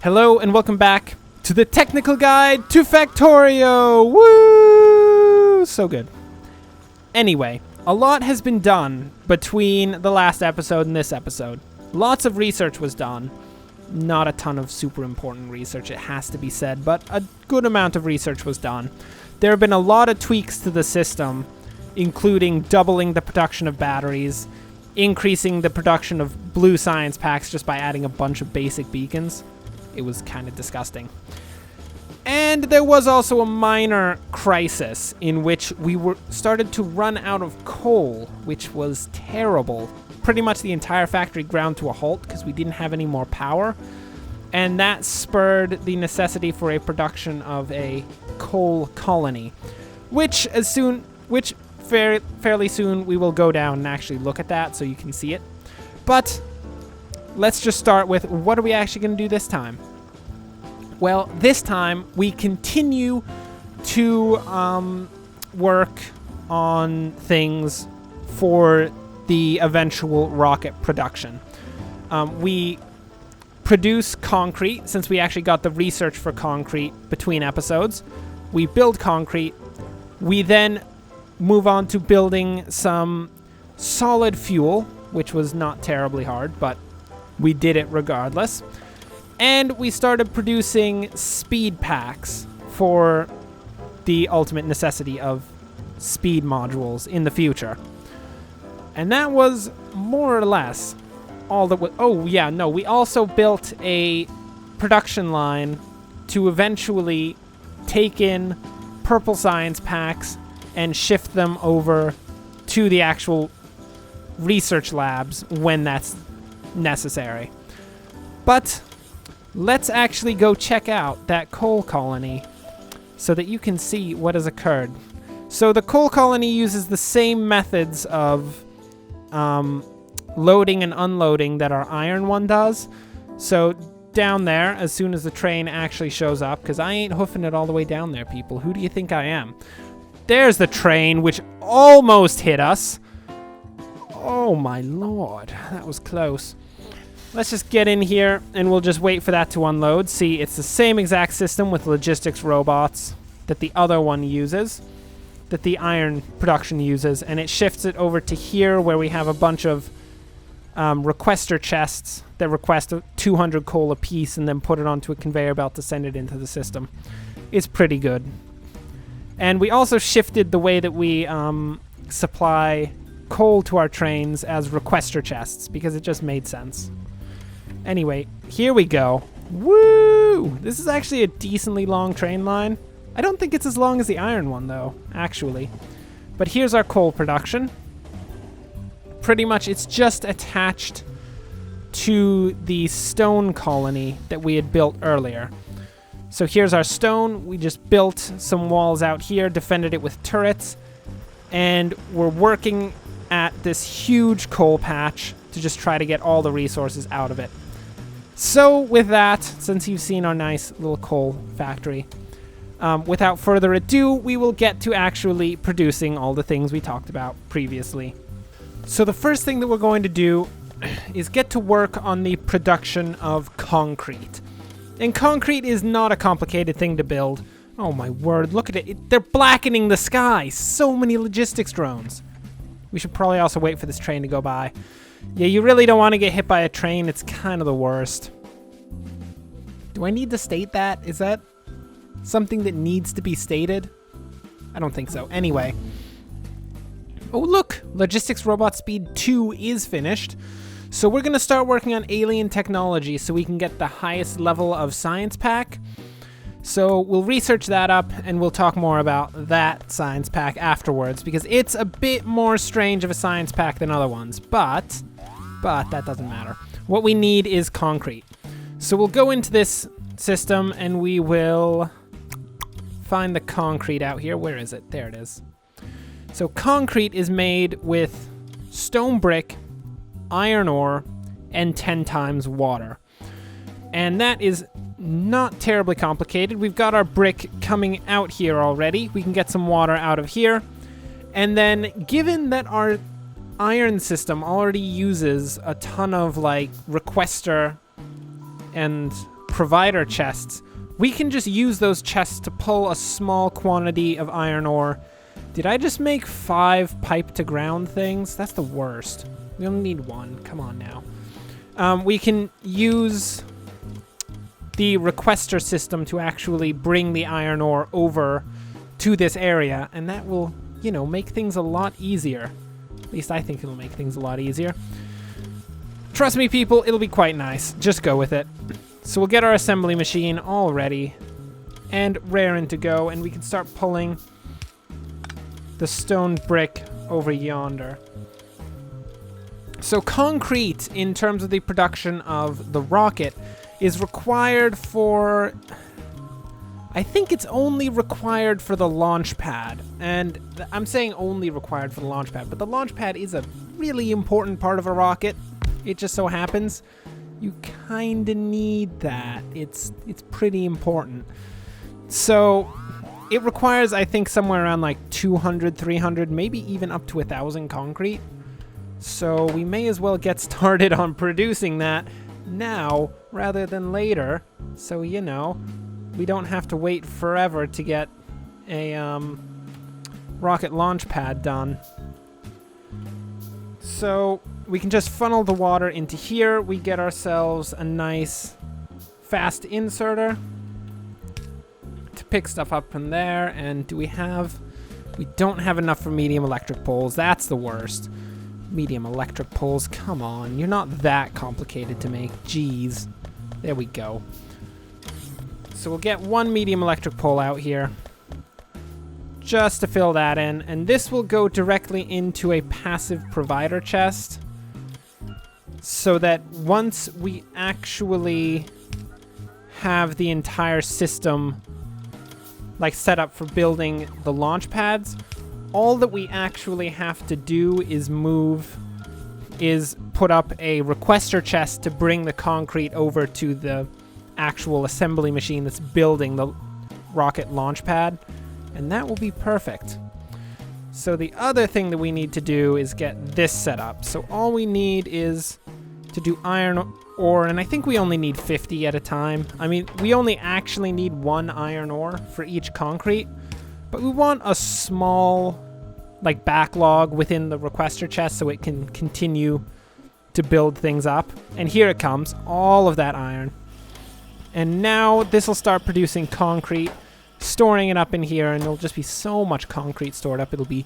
Hello and welcome back to the technical guide to Factorio! Woo! So good. Anyway, a lot has been done between the last episode and this episode. Lots of research was done. Not a ton of super important research, it has to be said, but a good amount of research was done. There have been a lot of tweaks to the system, including doubling the production of batteries, increasing the production of blue science packs just by adding a bunch of basic beacons. It was kind of disgusting. And there was also a minor crisis in which we started to run out of coal, which was terrible. Pretty much the entire factory ground to a halt because we didn't have any more power. And that spurred the necessity for a production of a coal colony, which fairly soon we will go down and actually look at that so you can see it. But let's just start with, what are we actually going to do this time? Well, this time we continue to work on things for the eventual rocket production. We produce concrete, since we actually got the research for concrete between episodes. We build concrete. We then move on to building some solid fuel, which was not terribly hard, but we did it regardless. And we started producing speed packs for the ultimate necessity of speed modules in the future. And that was more or less all that was... Oh, yeah, no, we also built a production line to eventually take in purple science packs and shift them over to the actual research labs when that's necessary. But let's actually go check out that coal colony so that you can see what has occurred. So the coal colony uses the same methods of loading and unloading that our iron one does. So down there, as soon as the train actually shows up, because I ain't hoofing it all the way down there, people. Who do you think I am? There's the train, which almost hit us. Oh my lord, that was close. Let's just get in here and we'll just wait for that to unload. See, it's the same exact system with logistics robots that the other one uses, that the iron production uses, and it shifts it over to here where we have a bunch of requester chests that request 200 coal a piece and then put it onto a conveyor belt to send it into the system. It's pretty good. And we also shifted the way that we supply coal to our trains as requester chests because it just made sense. Anyway, here we go. Woo! This is actually a decently long train line. I don't think it's as long as the iron one, though, actually. But here's our coal production. Pretty much, it's just attached to the stone colony that we had built earlier. So here's our stone. We just built some walls out here, defended it with turrets, and we're working at this huge coal patch to just try to get all the resources out of it. So with that, since you've seen our nice little coal factory, without further ado, we will get to actually producing all the things we talked about previously. So the first thing that we're going to do is get to work on the production of concrete. And concrete is not a complicated thing to build. Oh my word, look at it. They're blackening the sky. So many logistics drones. We should probably also wait for this train to go by. Yeah, you really don't want to get hit by a train. It's kind of the worst. Do I need to state that? Is that something that needs to be stated? I don't think so. Anyway. Oh, look! Logistics Robot Speed 2 is finished. So we're going to start working on alien technology so we can get the highest level of science pack. So we'll research that up and we'll talk more about that science pack afterwards because it's a bit more strange of a science pack than other ones, but that doesn't matter. What we need is concrete. So we'll go into this system and we will find the concrete out here. Where is it? There it is. So concrete is made with stone brick, iron ore, and 10 times water. And that is not terribly complicated. We've got our brick coming out here already. We can get some water out of here. And then, given that our iron system already uses a ton of, like, requester and provider chests, we can just use those chests to pull a small quantity of iron ore. Did I just make 5 pipe to ground things? That's the worst. We only need 1. Come on now. We can use the requester system to actually bring the iron ore over to this area, and that will, you know, make things a lot easier. At least I think it'll make things a lot easier. Trust me, people, it'll be quite nice. Just go with it. So we'll get our assembly machine all ready and raring to go, and we can start pulling the stone brick over yonder. So concrete, in terms of the production of the rocket, is required for... I think it's only required for the launch pad. And I'm saying only required for the launch pad, but the launch pad is a really important part of a rocket. It just so happens you kind of need that. It's pretty important. So it requires, I think, somewhere around like 200, 300, maybe even up to 1,000 concrete. So we may as well get started on producing that now rather than later. So, you know, we don't have to wait forever to get a rocket launch pad done. So we can just funnel the water into here. We get ourselves a nice fast inserter to pick stuff up from there. And do we have... We don't have enough for medium electric poles. That's the worst. Medium electric poles, come on. You're not that complicated to make. Jeez. There we go. So we'll get 1 medium electric pole out here just to fill that in, and this will go directly into a passive provider chest so that once we actually have the entire system like set up for building the launch pads, all that we actually have to do is put up a requester chest to bring the concrete over to the actual assembly machine that's building the rocket launch pad, and that will be perfect. So the other thing that we need to do is get this set up. So all we need is to do iron ore, and I think we only need 50 at a time. I mean, we only actually need 1 iron ore for each concrete, but we want a small like backlog within the requester chest so it can continue to build things up. And here it comes, all of that iron. And now this will start producing concrete, storing it up in here, and there'll just be so much concrete stored up, it'll be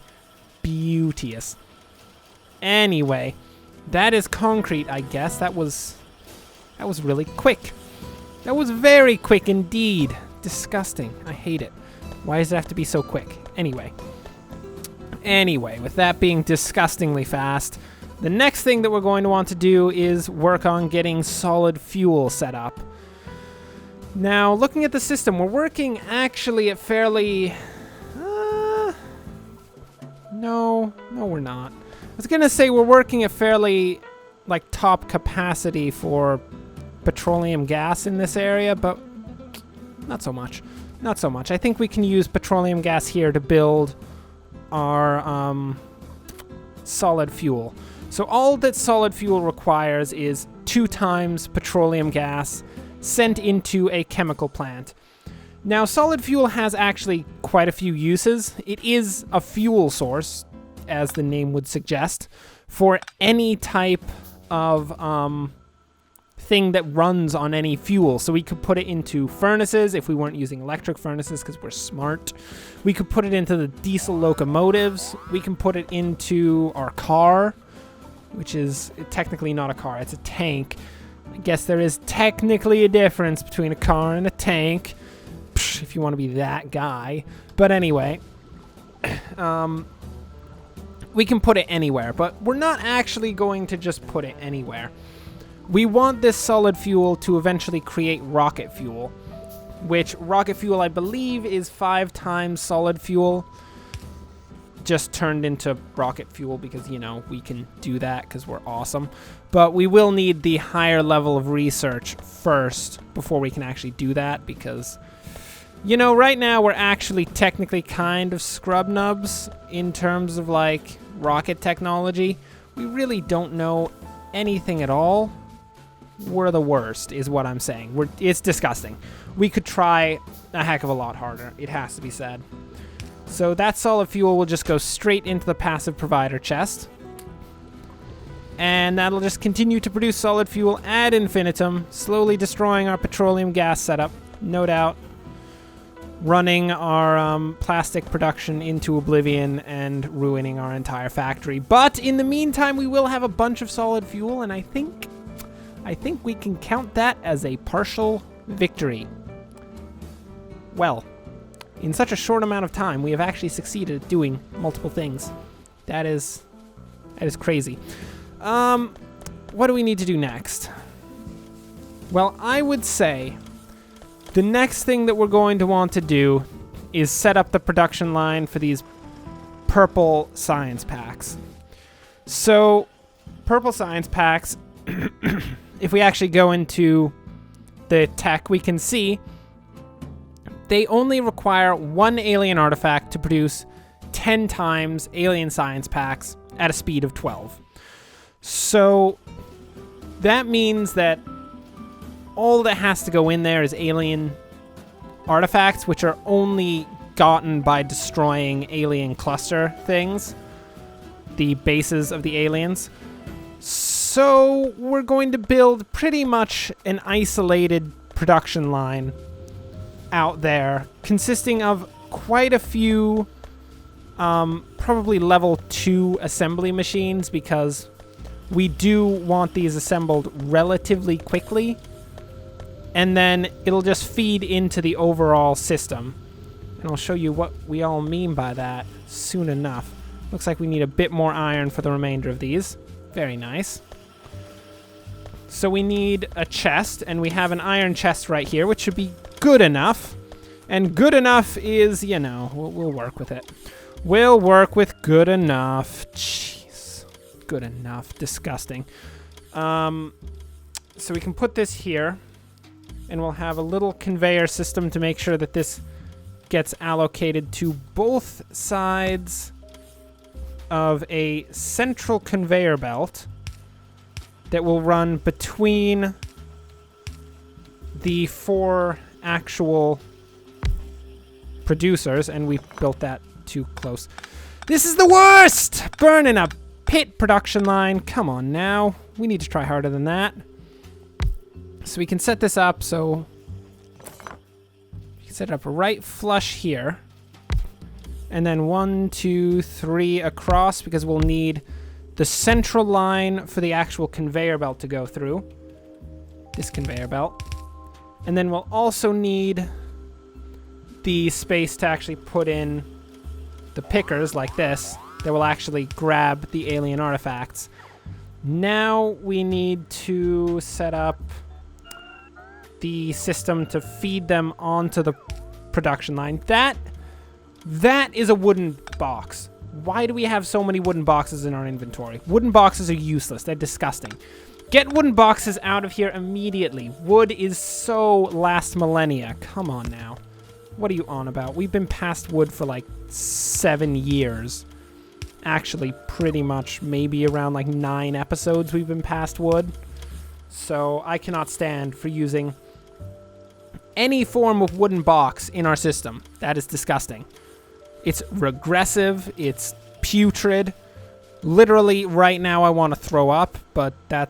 beauteous. Anyway, that is concrete, I guess. That was really quick. That was very quick indeed. Disgusting. I hate it. Why does it have to be so quick? Anyway, with that being disgustingly fast, the next thing that we're going to want to do is work on getting solid fuel set up. Now, looking at the system, we're working actually at fairly... No, we're not. I was going to say we're working at fairly, like, top capacity for petroleum gas in this area, but not so much. Not so much. I think we can use petroleum gas here to build our solid fuel. So all that solid fuel requires is 2 times petroleum gas sent into a chemical plant. Now, solid fuel has actually quite a few uses. It is a fuel source, as the name would suggest, for any type of thing that runs on any fuel. So we could put it into furnaces if we weren't using electric furnaces because we're smart. We could put it into the diesel locomotives. We can put it into our car, which is technically not a car, it's a tank. I guess there is technically a difference between a car and a tank, if you want to be that guy. But anyway, we can put it anywhere, but we're not actually going to just put it anywhere. We want this solid fuel to eventually create rocket fuel, which rocket fuel, I believe, is 5 times solid fuel, just turned into rocket fuel because, you know, we can do that because we're awesome. But we will need the higher level of research first before we can actually do that because, you know, right now we're actually technically kind of scrub nubs in terms of, like, rocket technology. We really don't know anything at all. we're the worst, is what I'm saying. It's disgusting. We could try a heck of a lot harder, it has to be said. So that solid fuel will just go straight into the passive provider chest. And that'll just continue to produce solid fuel ad infinitum, slowly destroying our petroleum gas setup, no doubt. Running our plastic production into oblivion and ruining our entire factory. But in the meantime, we will have a bunch of solid fuel, and I think we can count that as a partial victory. Well, in such a short amount of time, we have actually succeeded at doing multiple things. That is crazy. What do we need to do next? Well, I would say the next thing that we're going to want to do is set up the production line for these purple science packs. So, purple science packs, if we actually go into the tech, we can see they only require one alien artifact to produce 10 times alien science packs at a speed of 12. So that means that all that has to go in there is alien artifacts, which are only gotten by destroying alien cluster things, the bases of the aliens. So we're going to build pretty much an isolated production line out there, consisting of quite a few probably level 2 assembly machines, because we do want these assembled relatively quickly, and then it'll just feed into the overall system. And I'll show you what we all mean by that soon enough. Looks like we need a bit more iron for the remainder of these. Very nice. So we need a chest, and we have an iron chest right here, which should be good enough. And good enough is, you know, we'll work with it. We'll work with good enough. Jeez. Good enough. Disgusting. So we can put this here, and we'll have a little conveyor system to make sure that this gets allocated to both sides of a central conveyor belt that will run between the 4 actual producers, and we built that too close. This is the worst! Burning a pit production line. Come on now. We need to try harder than that. So we can set this up so we can set it up right flush here. And then 1, 2, 3 across, because we'll need the central line for the actual conveyor belt to go through. This conveyor belt. And then we'll also need the space to actually put in the pickers like this that will actually grab the alien artifacts. Now we need to set up the system to feed them onto the production line. That is a wooden box. Why do we have so many wooden boxes in our inventory? Wooden boxes are useless. They're disgusting. Get wooden boxes out of here immediately. Wood is so last millennia. Come on now. What are you on about? We've been past wood for like 7 years. Actually, pretty much maybe around like 9 episodes we've been past wood. So I cannot stand for using any form of wooden box in our system. That is disgusting. It's regressive. It's putrid. Literally, right now I want to throw up, but that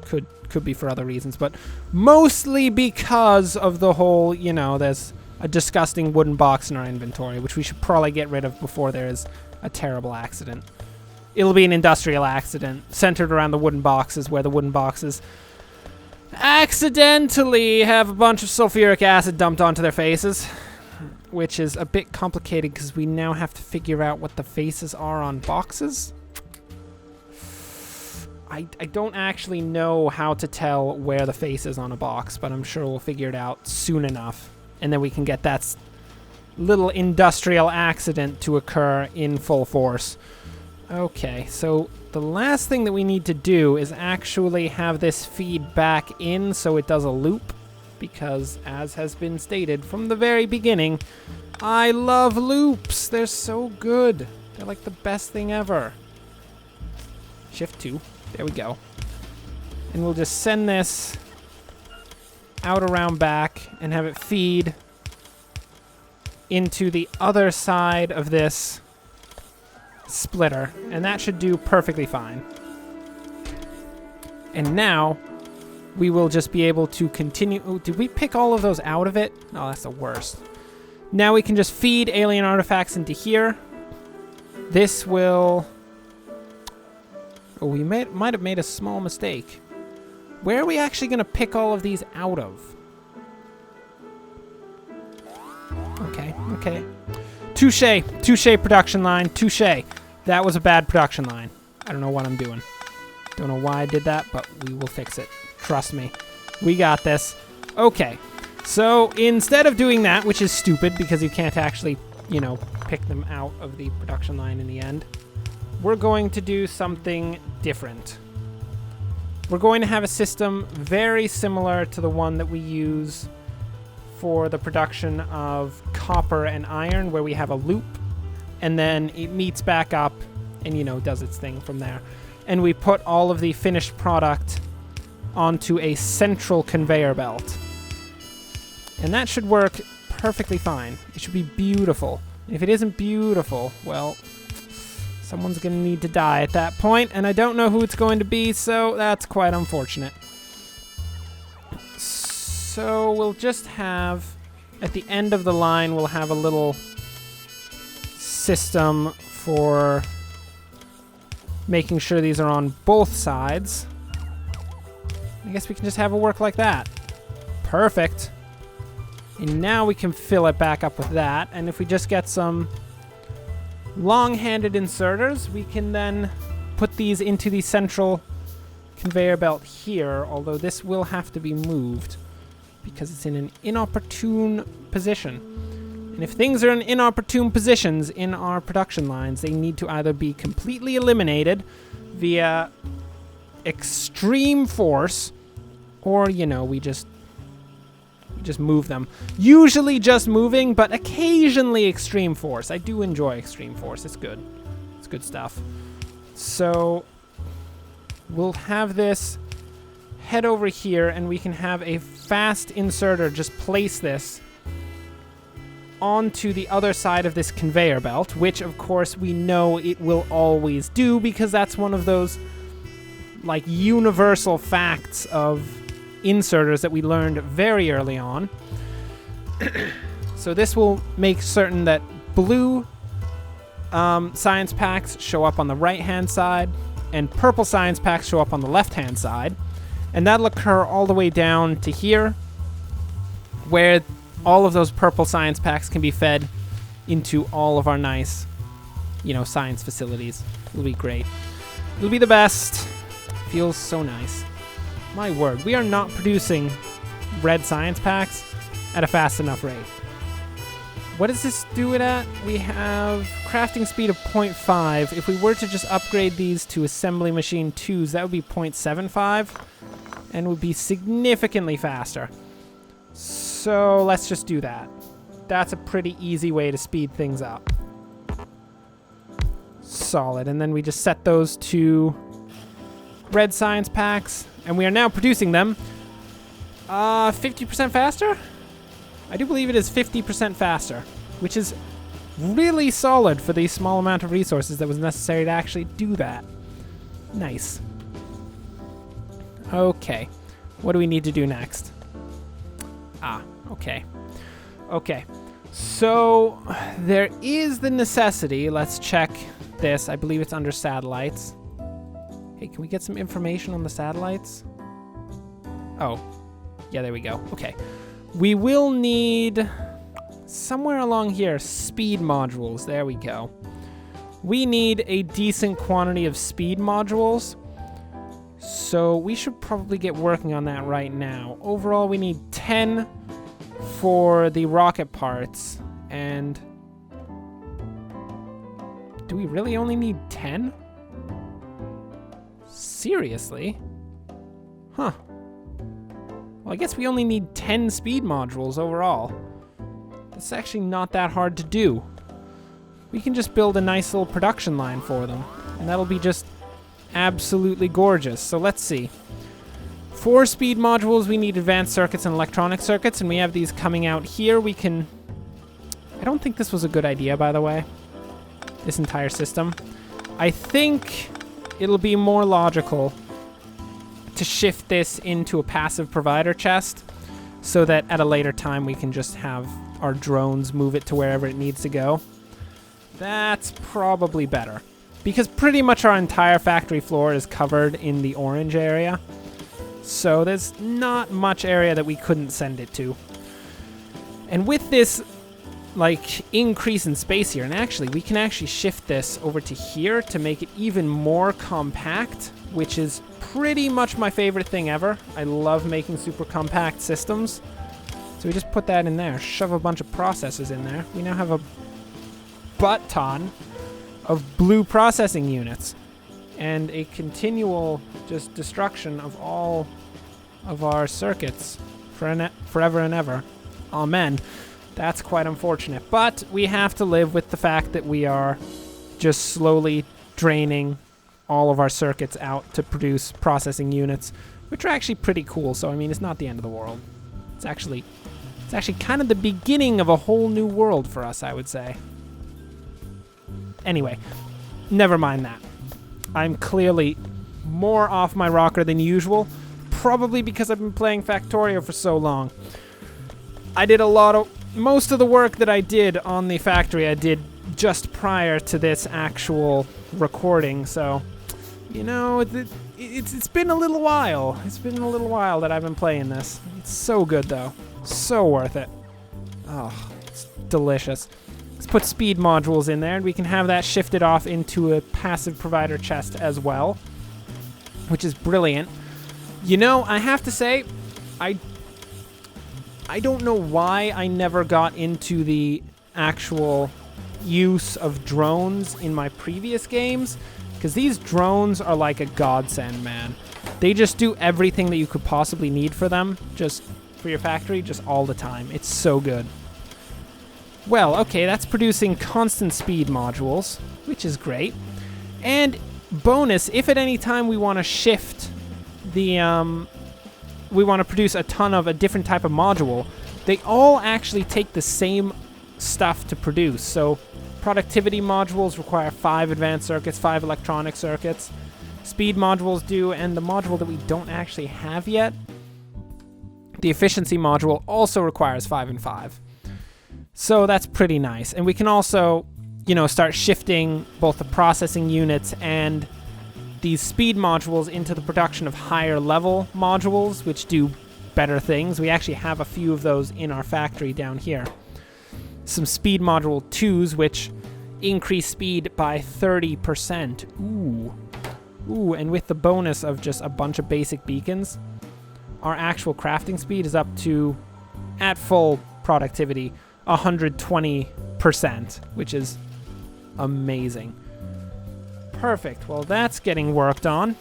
could be for other reasons. But mostly because of the whole, you know, there's a disgusting wooden box in our inventory, which we should probably get rid of before there is a terrible accident. It'll be an industrial accident centered around the wooden boxes, where the wooden boxes accidentally have a bunch of sulfuric acid dumped onto their faces, which is a bit complicated because we now have to figure out what the faces are on boxes. I don't actually know how to tell where the face is on a box, but I'm sure we'll figure it out soon enough. And then we can get that little industrial accident to occur in full force. Okay, so the last thing that we need to do is actually have this feed back in so it does a loop. Because, as has been stated from the very beginning, I love loops. They're so good. They're like the best thing ever. Shift 2. There we go. And we'll just send this out around back and have it feed into the other side of this splitter. And that should do perfectly fine. And now we will just be able to continue. Oh, did we pick all of those out of it? Oh, that's the worst. Now we can just feed alien artifacts into here. This will... Oh, we might have made a small mistake. Where are we actually going to pick all of these out of? Okay. Touche production line. Touche. That was a bad production line. I don't know what I'm doing. Don't know why I did that, but we will fix it. Trust me. We got this. Okay. So instead of doing that, which is stupid because you can't actually, pick them out of the production line in the end, we're going to do something different. We're going to have a system very similar to the one that we use for the production of copper and iron, where we have a loop, and then it meets back up and, does its thing from there. And we put all of the finished product onto a central conveyor belt. And that should work perfectly fine. It should be beautiful. If it isn't beautiful, well, someone's going to need to die at that point, and I don't know who it's going to be, so that's quite unfortunate. So we'll just have, at the end of the line, we'll have a little system for making sure these are on both sides. I guess we can just have it work like that. Perfect. And now we can fill it back up with that, and if we just get some long-handed inserters, we can then put these into the central conveyor belt here, although this will have to be moved because it's in an inopportune position. And if things are in inopportune positions in our production lines, they need to either be completely eliminated via extreme force, or, we just move them. Usually just moving, but occasionally extreme force. I do enjoy extreme force. It's good. It's good stuff. So we'll have this head over here, and we can have a fast inserter just place this onto the other side of this conveyor belt, which of course we know it will always do because that's one of those universal facts of inserters that we learned very early on. So this will make certain that blue science packs show up on the right-hand side and purple science packs show up on the left-hand side. And that'll occur all the way down to here, where all of those purple science packs can be fed into all of our nice, science facilities. It'll be great. It'll be the best. Feels so nice. My word, we are not producing red science packs at a fast enough rate. What does this do it at? We have crafting speed of 0.5. If we were to just upgrade these to assembly machine 2s, that would be 0.75 and would be significantly faster. So let's just do that. That's a pretty easy way to speed things up. Solid. And then we just set those to red science packs, and we are now producing them 50% faster? I do believe it is 50% faster, which is really solid for the small amount of resources that was necessary to actually do that. Nice. Okay. What do we need to do next? Okay. Okay. So there is the necessity. Let's check this. I believe it's under satellites. Hey, can we get some information on the satellites? Oh, yeah, there we go. Okay. We will need somewhere along here speed modules. There we go. We need a decent quantity of speed modules. So we should probably get working on that right now. Overall, we need 10 for the rocket parts. And do we really only need 10? Seriously? Huh. Well, I guess we only need 10 speed modules overall. That's actually not that hard to do. We can just build a nice little production line for them, and that'll be just absolutely gorgeous. So let's see. For speed modules, we need advanced circuits and electronic circuits, and we have these coming out here. We can... I don't think this was a good idea, by the way, this entire system. I think it'll be more logical to shift this into a passive provider chest so that at a later time we can just have our drones move it to wherever it needs to go. That's probably better, because pretty much our entire factory floor is covered in the orange area. So there's not much area that we couldn't send it to. And with this, like, increase in space here, and actually, we can actually shift this over to here to make it even more compact, which is pretty much my favorite thing ever. I love making super compact systems. So we just put that in there, shove a bunch of processors in there. We now have a butt ton of blue processing units and a continual just destruction of all of our circuits forever and ever. Amen. That's quite unfortunate. But we have to live with the fact that we are just slowly draining all of our circuits out to produce processing units, which are actually pretty cool. So, I mean, it's not the end of the world. It's actually kind of the beginning of a whole new world for us, I would say. Anyway, never mind that. I'm clearly more off my rocker than usual, probably because I've been playing Factorio for so long. I did most of the work that I did on the factory I did just prior to this actual recording, so, you know, it's been a little while. It's been a little while that I've been playing this. It's so good, though. So worth it. Oh, it's delicious. Let's put speed modules in there, and we can have that shifted off into a passive provider chest as well, which is brilliant. You know, I have to say, I don't know why I never got into the actual use of drones in my previous games, because these drones are like a godsend, man. They just do everything that you could possibly need for them, just for your factory, just all the time. It's so good. Well, okay, that's producing constant speed modules, which is great. And bonus, if at any time we want to shift the, we want to produce a ton of a different type of module, they all actually take the same stuff to produce. So productivity modules require 5 advanced circuits, 5 electronic circuits. Speed modules do, and the module that we don't actually have yet, the efficiency module, also requires 5 and 5. So that's pretty nice. And we can also, you know, start shifting both the processing units and these speed modules into the production of higher level modules, which do better things. We actually have a few of those in our factory down here. Some speed module 2s, which increase speed by 30%. Ooh, and with the bonus of just a bunch of basic beacons, our actual crafting speed is up to, at full productivity, 120%, which is amazing. Perfect. Well, that's getting worked on.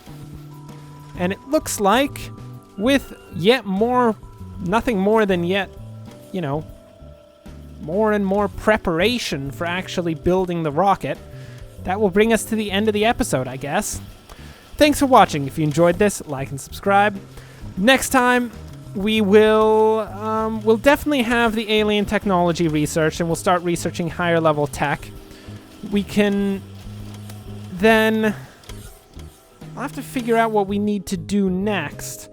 And it looks like with nothing more than yet, you know, more and more preparation for actually building the rocket, that will bring us to the end of the episode, I guess. Thanks for watching. If you enjoyed this, like and subscribe. Next time, we will we'll definitely have the alien technology research, and we'll start researching higher level tech. We can then, I'll have to figure out what we need to do next.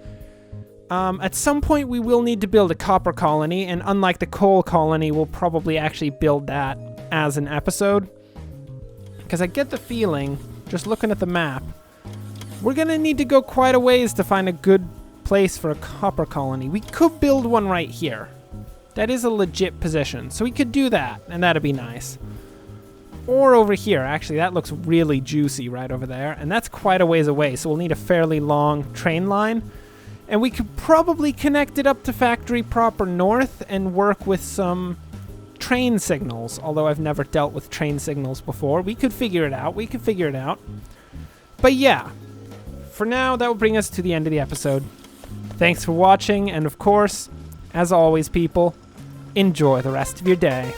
At some point we will need to build a copper colony, and unlike the coal colony, we'll probably actually build that as an episode, because I get the feeling, just looking at the map, we're gonna need to go quite a ways to find a good place for a copper colony. We could build one right here. That is a legit position, so we could do that, and that'd be nice. Or over here, actually, that looks really juicy right over there, and that's quite a ways away, so we'll need a fairly long train line. And we could probably connect it up to Factory proper north and work with some train signals, although I've never dealt with train signals before. We could figure it out. But yeah, for now, that will bring us to the end of the episode. Thanks for watching, and of course, as always, people, enjoy the rest of your day.